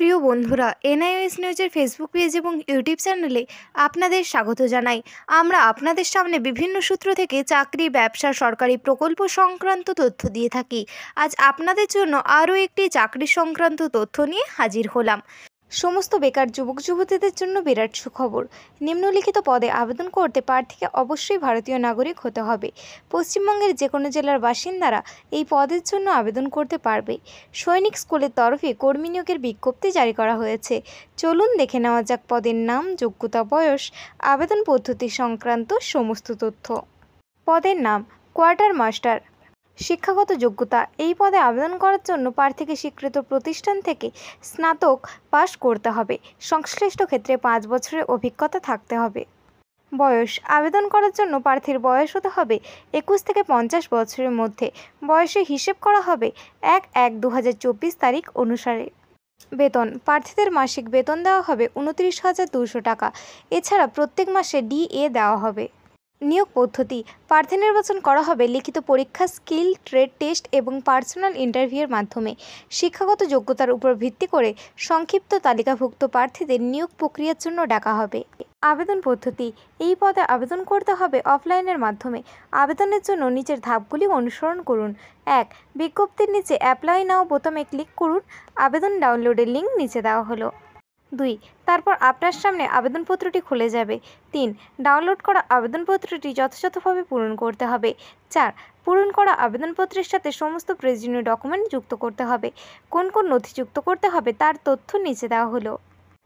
প্রিয় বন্ধুরা, এনআইওএস নিউজের ফেসবুক পেজ এবং ইউটিউব চ্যানেলে আপনাদের স্বাগত জানাই। আমরা আপনাদের সামনে বিভিন্ন সূত্র থেকে চাকরি, ব্যবসা, সরকারি প্রকল্প সংক্রান্ত তথ্য দিয়ে থাকি। আজ আপনাদের জন্য আরও একটি চাকরি সংক্রান্ত তথ্য নিয়ে হাজির হলাম। সমস্ত বেকার যুবক যুবতীদের জন্য বিরাট সুখবর। নিম্নলিখিত পদে আবেদন করতে প্রার্থীকে অবশ্যই ভারতীয় নাগরিক হতে হবে। পশ্চিমবঙ্গের যে কোনো জেলার বাসিন্দারা এই পদের জন্য আবেদন করতে পারবে। সৈনিক স্কুলের তরফে কর্মী নিয়োগের বিজ্ঞপ্তি জারি করা হয়েছে। চলুন দেখে নেওয়া যাক পদের নাম, যোগ্যতা, বয়স, আবেদন পদ্ধতি সংক্রান্ত সমস্ত তথ্য। পদের নাম কোয়ার্টার মাস্টার। শিক্ষাগত যোগ্যতা, এই পদে আবেদন করার জন্য প্রার্থীকে স্বীকৃত প্রতিষ্ঠান থেকে স্নাতক পাশ করতে হবে। সংশ্লিষ্ট ক্ষেত্রে 5 বছরের অভিজ্ঞতা থাকতে হবে। বয়স, আবেদন করার জন্য প্রার্থীর বয়স হতে হবে 21 থেকে 50 বছরের মধ্যে। বয়সে হিসেব করা হবে 1/1/2024 তারিখ অনুসারে। বেতন, প্রার্থীদের মাসিক বেতন দেওয়া হবে 29,200 টাকা। এছাড়া প্রত্যেক মাসে ডিএ দেওয়া হবে। নিয়োগ পদ্ধতি, প্রার্থী নির্বাচন করা হবে লিখিত পরীক্ষা, স্কিল ট্রেড টেস্ট এবং পার্সোনাল ইন্টারভিউয়ের মাধ্যমে। শিক্ষাগত যোগ্যতার উপর ভিত্তি করে সংক্ষিপ্ত তালিকাভুক্ত প্রার্থীদের নিয়োগ প্রক্রিয়ার জন্য ডাকা হবে। আবেদন পদ্ধতি, এই পদে আবেদন করতে হবে অফলাইনের মাধ্যমে। আবেদনের জন্য নিচের ধাপগুলি অনুসরণ করুন। 1. বিজ্ঞপ্তির নিচে অ্যাপ্লাই নাও বোতামে ক্লিক করুন। আবেদন ডাউনলোডের লিঙ্ক নিচে দেওয়া হলো। 2. তারপর আপনার সামনে আবেদনপত্রটি খুলে যাবে। 3. ডাউনলোড করা আবেদনপত্রটি যথাযথভাবে পূরণ করতে হবে। 4. পূরণ করা আবেদনপত্রের সাথে সমস্ত প্রয়োজনীয় ডকুমেন্ট যুক্ত করতে হবে। কোন কোন নথি যুক্ত করতে হবে তার তথ্য নিচে দেওয়া হলো।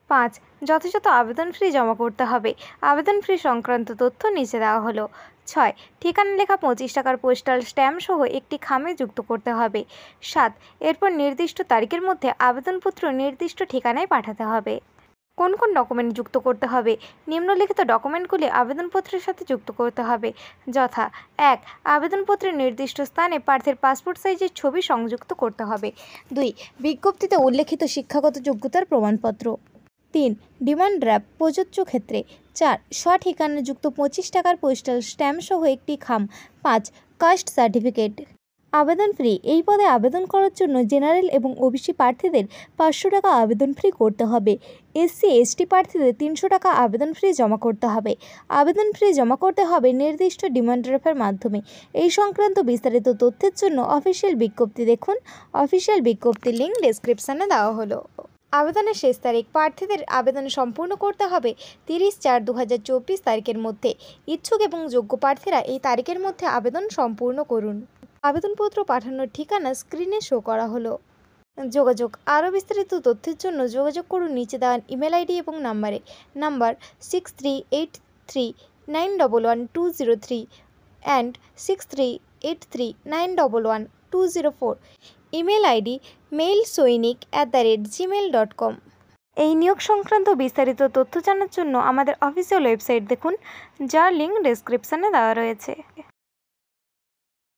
5. যথাযথ আবেদন ফি জমা করতে হবে। আবেদন ফি সংক্রান্ত তথ্য নিচে দেওয়া হলো। 6. ঠিকানা লেখা 25 টাকার পোস্টাল স্ট্যাম্প সহ একটি খামে যুক্ত করতে হবে। 7. এরপর নির্দিষ্ট তারিখের মধ্যে আবেদনপত্র নির্দিষ্ট ঠিকানায় পাঠাতে হবে। কোন কোন ডকুমেন্ট যুক্ত করতে হবে? নিম্নলিখিত ডকুমেন্টগুলি আবেদনপত্রের সাথে যুক্ত করতে হবে, যথা: 1. আবেদনপত্রের নির্দিষ্ট স্থানে প্রার্থীর পাসপোর্ট সাইজের ছবি সংযুক্ত করতে হবে। 2. বিজ্ঞপ্তিতে উল্লেখিত শিক্ষাগত যোগ্যতার প্রমাণপত্র। 3. ডিমান্ড ড্রাফট প্রযোজ্য ক্ষেত্রে। 4. স্বঠিকানাযুক্ত 25 টাকার পোস্টাল স্ট্যাম্প সহ একটি খাম। 5. Caste certificate. আবেদন ফি, এই পদে আবেদন করার জন্য জেনারেল এবং ওবিসি প্রার্থীদের 500 টাকা আবেদন ফি করতে হবে। এসসি এসটি প্রার্থীদের 300 টাকা আবেদন ফি জমা করতে হবে। আবেদন ফি জমা করতে হবে নির্দিষ্ট ডিমান্ড ড্রাফটের মাধ্যমে। এই সংক্রান্ত বিস্তারিত তথ্যের জন্য অফিসিয়াল বিজ্ঞপ্তি দেখুন। অফিসিয়াল বিজ্ঞপ্তির লিঙ্ক ডেসক্রিপশানে দেওয়া হলো। আবেদনের শেষ তারিখ, প্রার্থীদের আবেদন সম্পূর্ণ করতে হবে 30/4/2024 তারিখের মধ্যে। ইচ্ছুক এবং যোগ্য প্রার্থীরা এই তারিখের মধ্যে আবেদন সম্পূর্ণ করুন। আবেদনপত্র পাঠানোর ঠিকানা স্ক্রিনে শো করা হলো। যোগাযোগ, আরও বিস্তারিত তথ্যের জন্য যোগাযোগ করুন নিচে দেওয়া ইমেল আইডি এবং number 6383911203 and 6383911204। Email ID mailsoinik@gmail.com। এই নিয়োগ সংক্রান্ত বিস্তারিত তথ্য জানার জন্য আমাদের অফিসিয়াল ওয়েবসাইট দেখুন, যার লিঙ্ক ডেসক্রিপশানে দেওয়া রয়েছে।